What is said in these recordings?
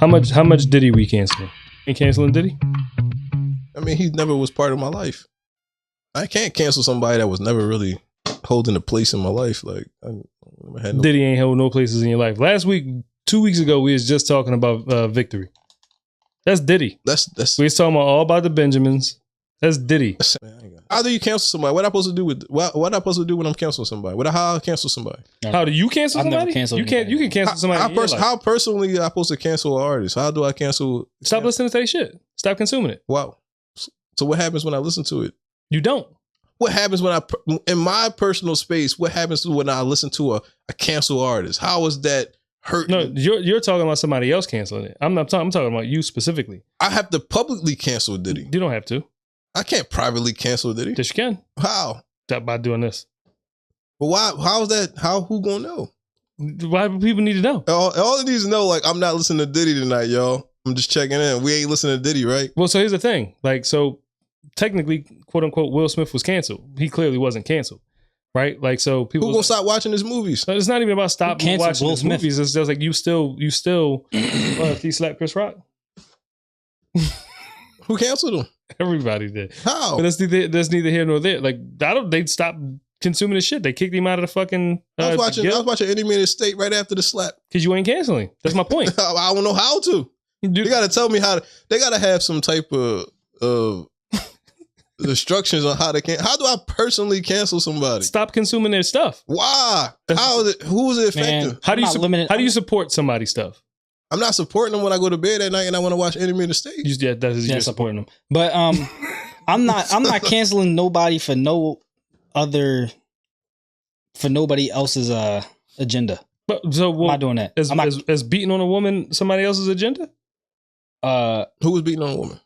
How much Diddy we canceling? Ain't canceling Diddy? I mean, he never was part of my life. I can't cancel somebody that was never really holding a place in my life. Like, Diddy ain't held no places in your life. Last week, 2 weeks ago, we was just talking about Victory. That's Diddy. That's we was talking all about the Benjamins. That's Diddy. How do you cancel somebody? What am I supposed to do with what am I supposed to do when I'm canceling somebody? How I cancel somebody? How do you cancel somebody? I've never canceled you can cancel somebody. How personally am I supposed to cancel an artist? How do I cancel? Stop listening to their shit. Stop consuming it. Wow. So what happens when I listen to it? You don't. What happens when in my personal space? What happens when I listen to a cancel artist? How is that hurt? No, you're talking about somebody else canceling it. I'm talking about you specifically. I have to publicly cancel Diddy. You don't have to. I can't privately cancel Diddy. Yes, you can. How? By doing this. But why? How is that? Who gonna know? Why do people need to know? All it needs to know, like, I'm not listening to Diddy tonight, y'all. I'm just checking in. We ain't listening to Diddy, right? Well, so here's the thing. Like, so technically, quote unquote, Will Smith was canceled. He clearly wasn't canceled, right? Like, so people who gonna stop watching his movies? It's not even about stop watching his Smith? Movies. It's just like you still. He slapped Chris Rock. Who canceled him? Everybody did. How? But that's neither here nor there. Like, they stopped consuming his shit. They kicked him out of the fucking. I was watching Enemy of the State right after the slap. Because you ain't canceling. That's my point. I don't know how to. They got to tell me how to. They got to have some type of instructions on how to How do I personally cancel somebody? Stop consuming their stuff. Why? How is it? Who is it effective? How do you support somebody's stuff? I'm not supporting them when I go to bed at night and I want to watch Enemy of the State. You're supporting them. But I'm not canceling nobody for nobody else's agenda. But so I'm not doing that. Is beating on a woman somebody else's agenda? Who was beating on a woman?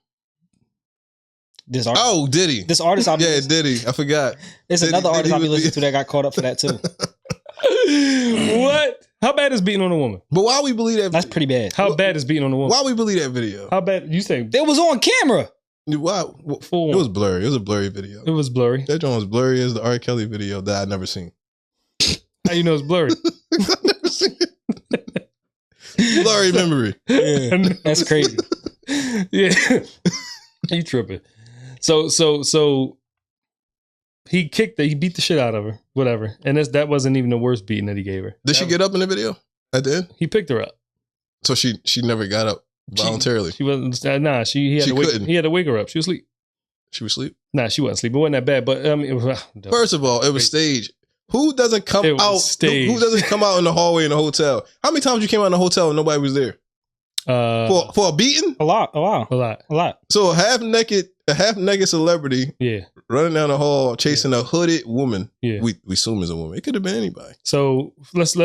This artist. Oh, Diddy. This artist. Diddy. I forgot. It's another artist I'll be listening to that got caught up for that too. What? How bad is beating on a woman? But why we believe that? That's pretty bad. How bad is beating on a woman? Why we believe that video? How bad? You say it was on camera. Why? It was blurry. It was a blurry video. It was blurry. That joint was blurry as the R. Kelly video that I'd never seen. How you know it's blurry? I've never seen it. Blurry memory. Yeah, that's crazy. Yeah, you tripping. So he beat the shit out of her, whatever. And that wasn't even the worst beating that he gave her. Did she get up in the video at the end? He picked her up. So she never got up voluntarily. She wasn't. Nah, he had to wake her up. She was asleep. She was asleep? Nah, she wasn't asleep. It wasn't that bad. But first of all, it was staged. Who doesn't come out? Who doesn't come out in the hallway in the hotel? How many times you came out in the hotel and nobody was there? For a beating? A lot. So a half naked celebrity, running down the hall chasing a hooded woman. Yeah, we assume is a woman. It could have been anybody. So let's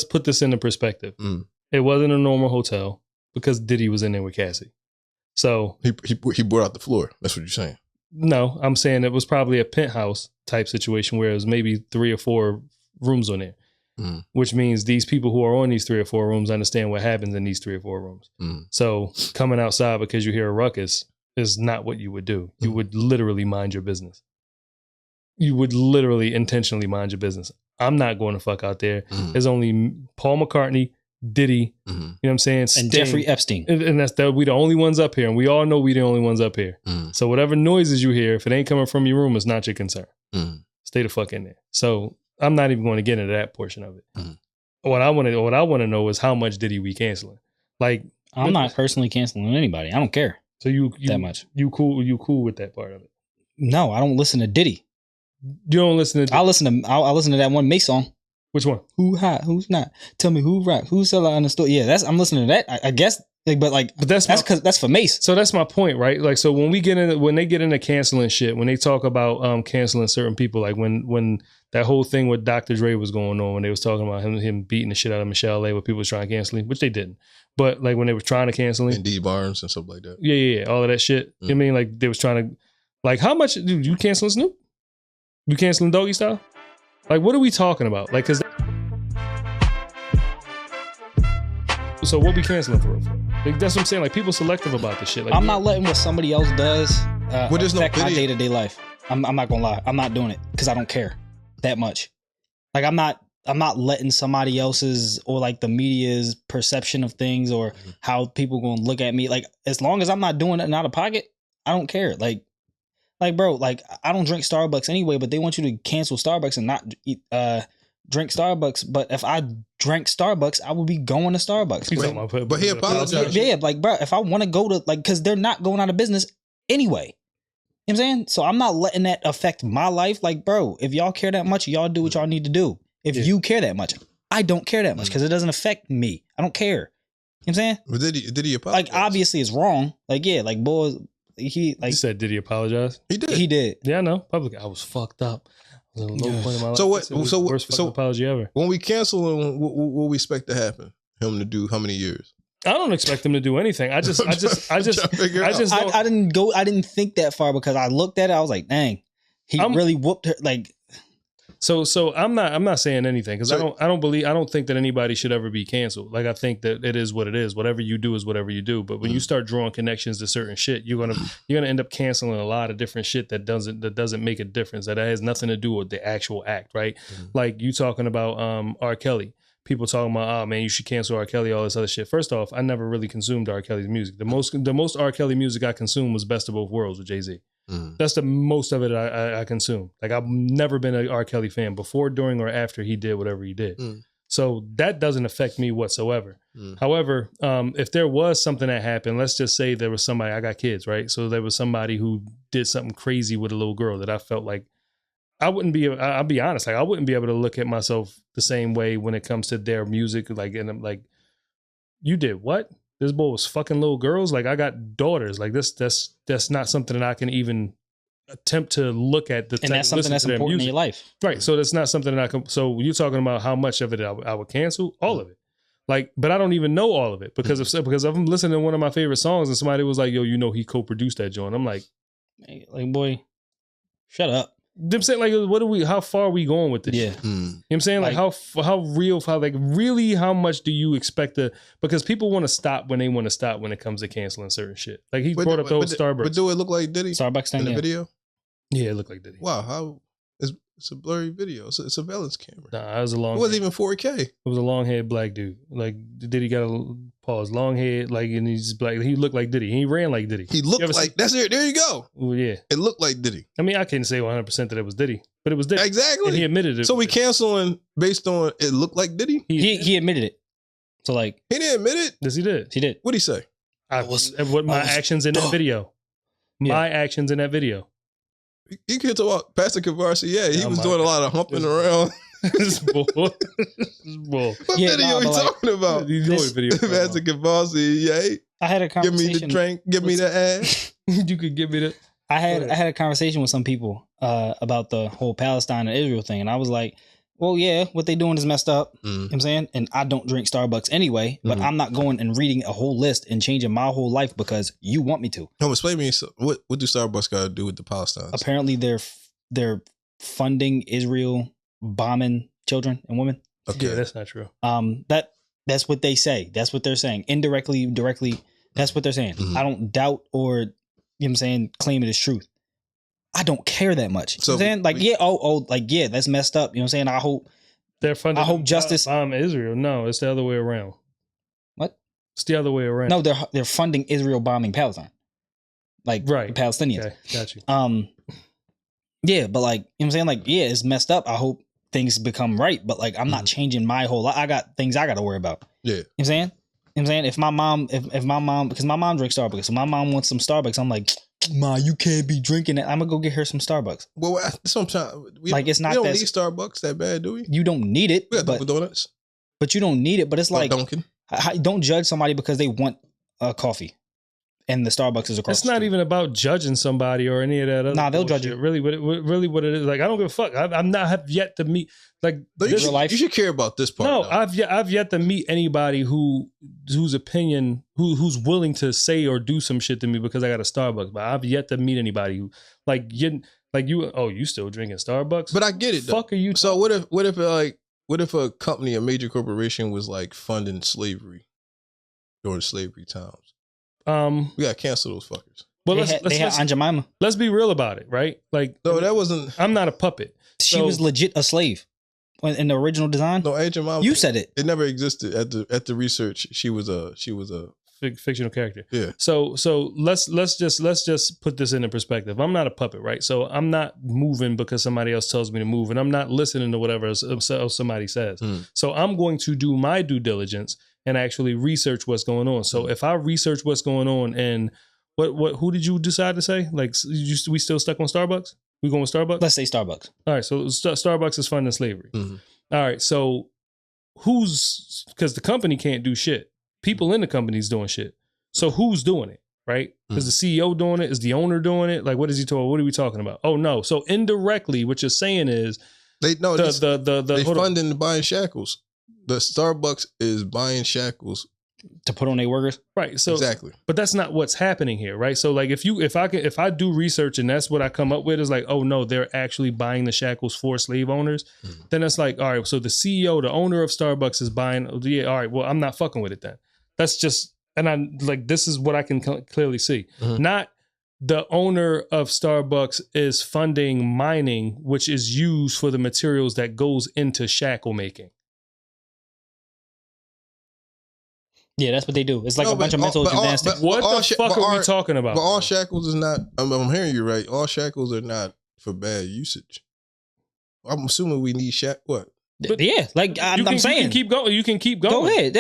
put this into perspective. It wasn't a normal hotel because Diddy was in there with Cassie. So he brought out the floor. That's what you're saying. No, I'm saying it was probably a penthouse type situation where it was maybe 3 or 4 rooms on there. Which means these people who are on these 3 or 4 rooms understand what happens in these 3 or 4 rooms. So coming outside because you hear a ruckus is not what you would do. You would literally mind your business. You would literally intentionally mind your business. I'm not going to fuck out there. There's only Paul McCartney, Diddy, you know what I'm saying? Sting, and Jeffrey Epstein. And we the only ones up here. And we all know we the only ones up here. So whatever noises you hear, if it ain't coming from your room, it's not your concern. Stay the fuck in there. So I'm not even going to get into that portion of it. What I want to know is how much Diddy we canceling. Like, I'm not personally canceling anybody. I don't care. So you that much. You cool with that part of it? No, I don't listen to Diddy. You don't listen to? I listen to that one Mace song. Which one? Who hot? Who's not? Tell me who rap? Who sell out in the store? Yeah, I'm listening to that. I guess. But that's for Mace. So that's my point, right? Like, so when they get into canceling shit, when they talk about canceling certain people, like when that whole thing with Dr. Dre was going on, when they was talking about him beating the shit out of Michelle A, where people was trying to cancel him, which they didn't. But like when they were trying to cancel him, and D Barnes and stuff like that. Yeah, all of that shit. You know what I mean? Like they was trying to, like, how much dude you canceling Snoop? You canceling Doggy Style? Like, what are we talking about? Like, cause so what we canceling for? Like, that's what I'm saying. Like, people selective about this shit. Like, I'm not letting what somebody else does affect my day-to-day life. I'm not gonna lie. I'm not doing it because I don't care that much. Like, I'm not letting somebody else's or like the media's perception of things or how people gonna look at me. Like as long as I'm not doing it out of pocket, I don't care. Like bro, like I don't drink Starbucks anyway, but they want you to cancel Starbucks and not drink Starbucks. But if I drank Starbucks, I would be going to Starbucks. But he apologized. Yeah, like bro, if I want to go to like, because they're not going out of business anyway. You know what I'm saying? So I'm not letting that affect my life. Like, bro, if y'all care that much, y'all do what y'all need to do. If you care that much, I don't care that much because it doesn't affect me. I don't care. You know what I'm saying? But did he apologize? Like, obviously it's wrong. Like, yeah, like, boy, he said, did he apologize? He did. He did. Yeah, I know. Publicly, I was fucked up. I was at a low point in my life. So what? Worst fucking apology ever. When we cancel him, what we expect to happen? Him to do how many years? I don't expect him to do anything. I didn't think that far because I looked at it. I was like, dang, really whooped her. Like, so I'm not saying anything because I don't think that anybody should ever be canceled. Like I think that it is what it is. Whatever you do is whatever you do. But when you start drawing connections to certain shit, you're gonna end up canceling a lot of different shit that doesn't make a difference. That has nothing to do with the actual act, right? Like you talking about R. Kelly. People talking about, oh man, you should cancel R. Kelly, all this other shit. First off, I never really consumed R. Kelly's music. The most R. Kelly music I consumed was Best of Both Worlds with Jay-Z. That's the most of it I consumed. Like I've never been an R. Kelly fan before, during, or after he did whatever he did. So that doesn't affect me whatsoever. However, if there was something that happened, let's just say there was somebody, I got kids, right? So there was somebody who did something crazy with a little girl that I felt like I'll be honest, like I wouldn't be able to look at myself the same way when it comes to their music. Like, and I'm like, you did what? This boy was fucking little girls. Like I got daughters. Like that's not something that I can even attempt to look at. And that's something that's important in your life. Right. So that's not something that I can, so you're talking about how much of it I would cancel? All of it. Like, but I don't even know all of it because I'm listening to one of my favorite songs and somebody was like, yo, you know, he co-produced that joint. I'm like boy, shut up. I'm saying, like, how far are we going with this? Yeah. You know what I'm saying? Like how much do you expect because people want to stop when they want to stop when it comes to canceling certain shit. Like he brought up the whole Starbucks. But do it look like Diddy? Starbucks in the video? Yeah, it looked like Diddy. Wow. How? It's a blurry video. It's a surveillance camera. Nah, it was a long. It wasn't even 4K. It was a long haired black dude. Like Diddy got a pause, long head, like, and he's black. He looked like Diddy. He ran like Diddy. He looked like that's it. There you go. Well, yeah, it looked like Diddy. I mean, I can't say 100% that it was Diddy, but it was Diddy. Exactly. And he admitted it. So we canceling based on it looked like Diddy. He admitted it. So like he didn't admit it. Yes, he did. He did. What'd he say? Actions in that video. Yeah. My actions in that video. You could talk about Pastor Kavarsi. Yeah, he was doing a lot of humping around. This bull. What video are you talking about? Pastor Kavarsi. Yeah. I had a conversation. Give me the drink. Give me the ass. You could give me the. I had a conversation with some people about the whole Palestine and Israel thing, and I was like, well, yeah, what they doing is messed up. You know what I'm saying? And I don't drink Starbucks anyway, but I'm not going and reading a whole list and changing my whole life because you want me to. No, explain to me, what do Starbucks got to do with the Palestine? Apparently they're funding Israel bombing children and women. Okay. Yeah, that's not true. That's what they say. That's what they're saying. Indirectly, directly, that's what they're saying. I don't doubt or, you know what I'm saying, claim it as truth. I don't care that much. So, you know what I'm saying? Like, that's messed up. You know what I'm saying? I hope they're funding. I hope justice. Israel. No, it's the other way around. What? It's the other way around. No, they're funding Israel bombing Palestine. Like, right. The Palestinians. Okay, got you. Yeah, but like, you know what I'm saying? Like, yeah, it's messed up. I hope things become right. But like, I'm not changing my whole life. I got things I got to worry about. Yeah. You know what I'm saying? You know what I'm saying? If my mom, because my mom drinks Starbucks, so my mom wants some Starbucks, I'm like, Ma, you can't be drinking it. I'm gonna go get her some Starbucks. Well, sometimes it's not. We don't need Starbucks that bad, do we? You don't need it. We got Dunkin' Donuts. But you don't need it. But it's like Dunkin'. Don't judge somebody because they want a coffee, and the Starbucks is across. It's not even about judging somebody or any of that other. Nah, they'll judge you. Really, what it is. Like, I don't give a fuck. I'm not have yet to meet like this real life. You should care about this part. No, though. I've yet to meet anybody whose opinion who's willing to say or do some shit to me because I got a Starbucks. But I've yet to meet anybody who you still drinking Starbucks? But I get it. Fuck, are you? So what if a company, a major corporation, was like funding slavery during slavery times? We gotta cancel those fuckers. Well, they had Aunt Jemima. Let's be real about it, right? Like, no, that wasn't. I'm not a puppet. She was legit a slave. in the original design? No, Agent Mom. You said it. It never existed at the research. She was a fictional character. Yeah. So let's just put this into perspective. I'm not a puppet, right? So I'm not moving because somebody else tells me to move, and I'm not listening to whatever else somebody says. So I'm going to do my due diligence and actually research what's going on. So if I research what's going on, and who did you decide to say? Like, we still stuck on Starbucks? We going with Starbucks? Let's say Starbucks. All right. So Starbucks is funding slavery. All right. So because the company can't do shit. People in the company's doing shit. So who's doing it, right? Is the CEO doing it? Is the owner doing it? Like, what is he told? What are we talking about? Oh no. So indirectly, what you're saying is they funding buying shackles. The Starbucks is buying shackles to put on their workers, right? So exactly, but that's not what's happening here, right? So like, if I do research and that's what I come up with is like, oh no, they're actually buying the shackles for slave owners. Then it's like, all right, so the CEO, the owner of Starbucks is buying. Yeah, all right, well, I'm not fucking with it then. That's just, and I like, this is what I can clearly see. Not the owner of Starbucks is funding mining, which is used for the materials that goes into shackle making. Yeah, that's what they do. It's like a bunch of mental gymnastics. What the fuck are we talking about? But all shackles is not, I'm hearing you right. All shackles are not for bad usage. I'm assuming we need what? But yeah, like I'm saying, you can keep going. You can keep going. Go ahead.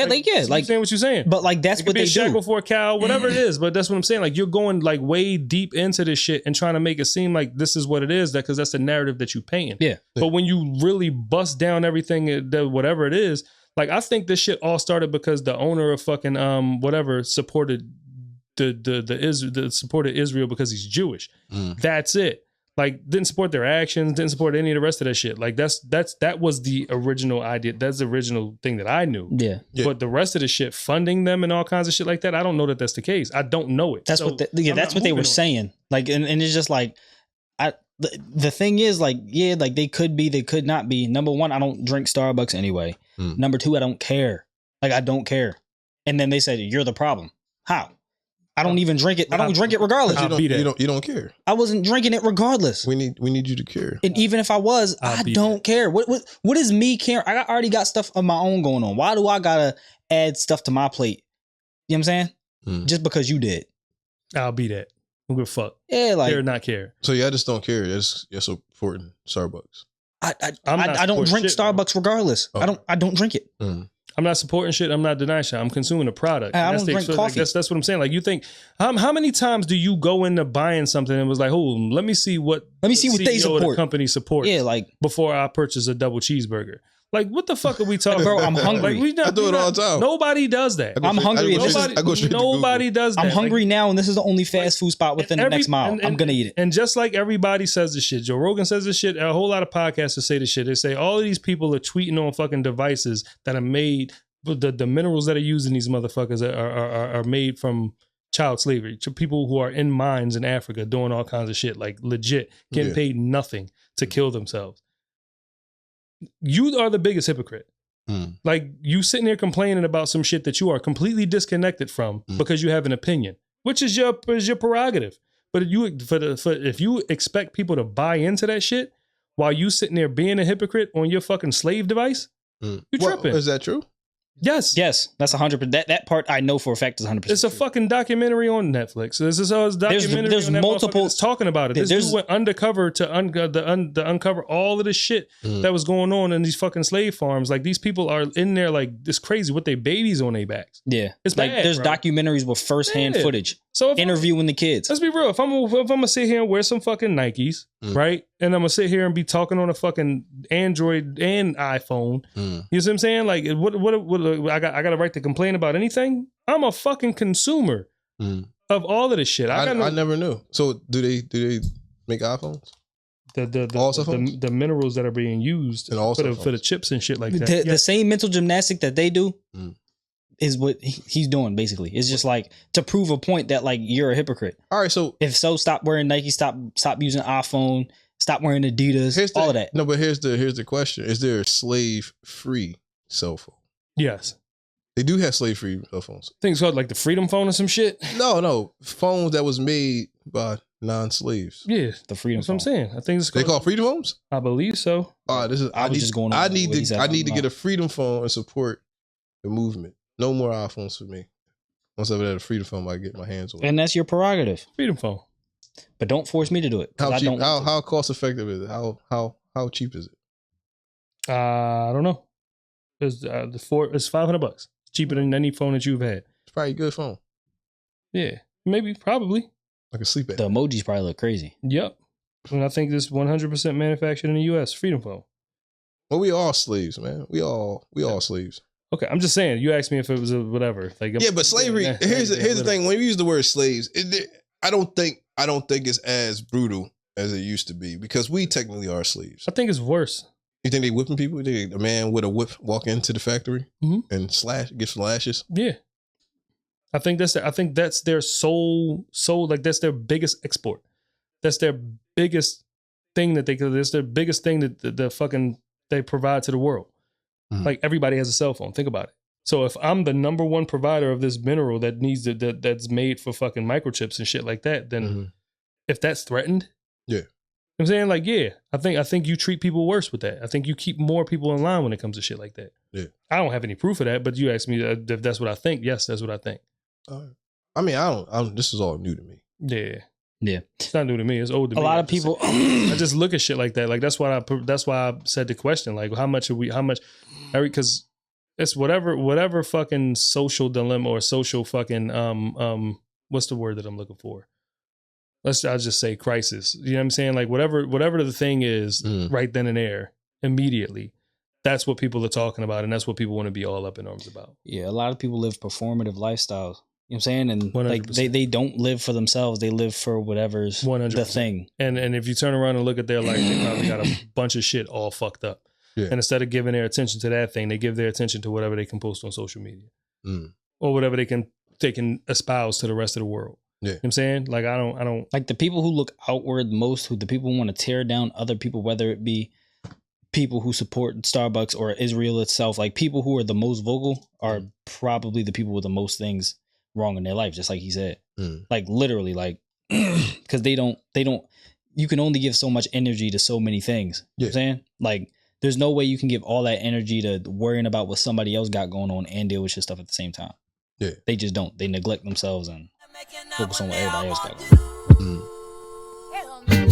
Like saying what you're saying. But like that's what they do. Shackle for a cow, whatever it is. But that's what I'm saying. Like, you're going like way deep into this shit and trying to make it seem like this is what it is. Because that's the narrative that you painting. Yeah. But when you really bust down everything, whatever it is, like, I think this shit all started because the owner of fucking whatever supported supported Israel because he's Jewish. That's it. Like, didn't support their actions, didn't support any of the rest of that shit. Like, that was the original idea. That's the original thing that I knew. Yeah. But the rest of the shit, funding them and all kinds of shit like that, I don't know that that's the case. I don't know it. That's what they were saying. Like, and it's just like, the thing is, like, yeah, like they could be, they could not be. Number one, I don't drink Starbucks anyway. Number two, I don't care. Like, I don't care. And then they said, you're the problem. How? I don't even drink it. I don't drink it regardless. You don't care. I wasn't drinking it regardless. We need you to care. And even if I was, I don't care. What is me caring? I already got stuff of my own going on. Why do I gotta add stuff to my plate? You know what I'm saying? Just because you did. I'll be that. I'm gonna fuck. Yeah, like, care or not care. So y'all just don't care. You're supporting Starbucks. I don't drink Starbucks regardless. Oh. I don't drink it. I'm not supporting shit. I'm not denying shit. I'm consuming a product. I don't drink coffee. Like, that's what I'm saying. Like, you think, how many times do you go into buying something and was like, oh, let me see what they support. The company supports. Yeah, like, before I purchase a double cheeseburger. Like, what the fuck are we talking about? Bro, I'm hungry. Like, I do it all the time. Nobody does that. I'm hungry. Nobody does that. I'm hungry now, and this is the only fast food spot within the next mile. I'm going to eat it. And just like everybody says this shit, Joe Rogan says this shit, a whole lot of podcasters say this shit. They say all of these people are tweeting on fucking devices that are made, the minerals that are used in these motherfuckers are made from child slavery to people who are in mines in Africa doing all kinds of shit, like legit getting paid nothing to kill themselves. You are the biggest hypocrite. Like, you sitting there complaining about some shit that you are completely disconnected from because you have an opinion, which is your prerogative. But if you expect people to buy into that shit while you sitting there being a hypocrite on your fucking slave device, you tripping. Is that true? Yes. That's 100%. That part I know for a fact is 100%. It's a fucking documentary on Netflix. There's multiple talking about it. This dude went undercover to uncover all of the shit that was going on in these fucking slave farms. Like, these people are in there like, it's crazy with their babies on their backs. Yeah, it's like bad, there's documentaries with firsthand footage. So interviewing the kids. Let's be real. If I'm gonna sit here and wear some fucking Nikes, right, and I'm gonna sit here and be talking on a fucking Android and iPhone, you see what I'm saying? Like, what I got a right to complain about anything? I'm a fucking consumer of all of this shit. I never knew. So do they make iPhones? The minerals that are being used for the chips and shit like that. The same mental gymnastic that they do is what he's doing, basically. It's just like to prove a point that, like, you're a hypocrite. All right, so stop wearing Nike, stop using iPhone, stop wearing Adidas, all of that. No, but here's the question: is there a slave-free cell phone? Yes, they do have slave-free cell phones. Things called like the Freedom Phone or some shit. No, phones that was made by non-slaves. Yeah, the freedom. That's what I'm saying. I think it's they call freedom phones. I believe so. This is. I need to get a freedom phone and support the movement. No more iPhones for me. Once I've had a freedom phone, I get my hands on it. And that's your prerogative. Freedom phone. But don't force me to do it. How cheap? How cost effective is it? How cheap is it? I don't know. It's $500. It's cheaper than any phone that you've had. It's probably a good phone. Yeah, maybe, probably. I can sleep at. The emojis probably look crazy. Yep. And I think this 100% manufactured in the U.S. Freedom phone. Well, we all slaves, man. We all slaves. Okay, I'm just saying. You asked me if it was a whatever. Like, yeah, but slavery. Here's the thing. When we use the word slaves, I don't think it's as brutal as it used to be because we technically are slaves. I think it's worse. You think they whipping people? You think a man with a whip walk into the factory and get slashes? Yeah, I think that's their sole like that's their biggest export. That's their biggest thing that's their biggest thing that the fucking they provide to the world. Like everybody has a cell phone. Think about it. So if I'm the number one provider of this mineral that needs that's made for fucking microchips and shit like that, then if that's threatened, I'm saying like, I think you treat people worse with that. I think you keep more people in line when it comes to shit like that. Yeah, I don't have any proof of that, but you asked me if that's what I think. Yes, that's what I think. I mean, I don't. This is all new to me. Yeah, it's not new to me. It's old to me. A lot of people. I just look at shit like that. Like that's why I said the question. Like, how much? Because it's whatever fucking social dilemma or social fucking what's the word that I'm looking for? I'll just say crisis. You know what I'm saying? Like whatever the thing is right then and there, immediately, that's what people are talking about, and that's what people want to be all up in arms about. Yeah, a lot of people live performative lifestyles. You know what I'm saying? And 100%. Like they don't live for themselves, they live for whatever's 100%. The thing. And if you turn around and look at their life, they probably got a bunch of shit all fucked up. Yeah. And instead of giving their attention to that thing, they give their attention to whatever they can post on social media. Or whatever they can espouse to the rest of the world. Yeah. You know what I'm saying? Like I don't like the people who look outward most, the people who want to tear down other people, whether it be people who support Starbucks or Israel itself, like people who are the most vocal are probably the people with the most things wrong in their life, just like he said. Like literally, like because they don't you can only give so much energy to so many things. You know what I'm saying? Like there's no way you can give all that energy to worrying about what somebody else got going on and deal with your stuff at the same time. Yeah. They just don't. They neglect themselves and focus on what everybody else got going on.